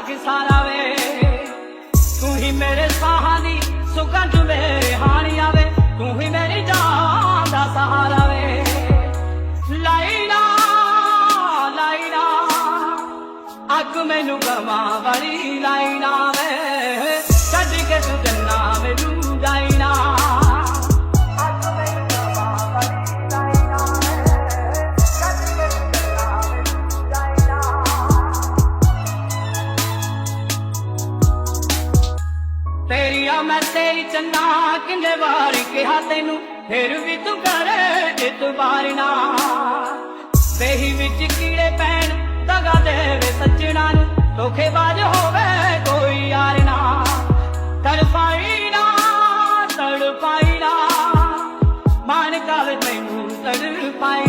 कि सारा वे तू ही मेरे साहां दी सुगंध मेरे हानी आवे तू ही मेरी जान दा सहारा वे लाइना लाइना अग मैनू गवां वाली लाइना वे छड्ड के तू जन्ना मैनू जाइना तेरिया मैं तेरी चन्ना किन्ने बार कहा तेनू फिर भी तू करे इतबार ना बेही विच कीड़े पैण दगा देवे सज्जणा नू धोखेबाज होवे कोई यार ना तड़पाई ना मान कावे तैनू तड़पाई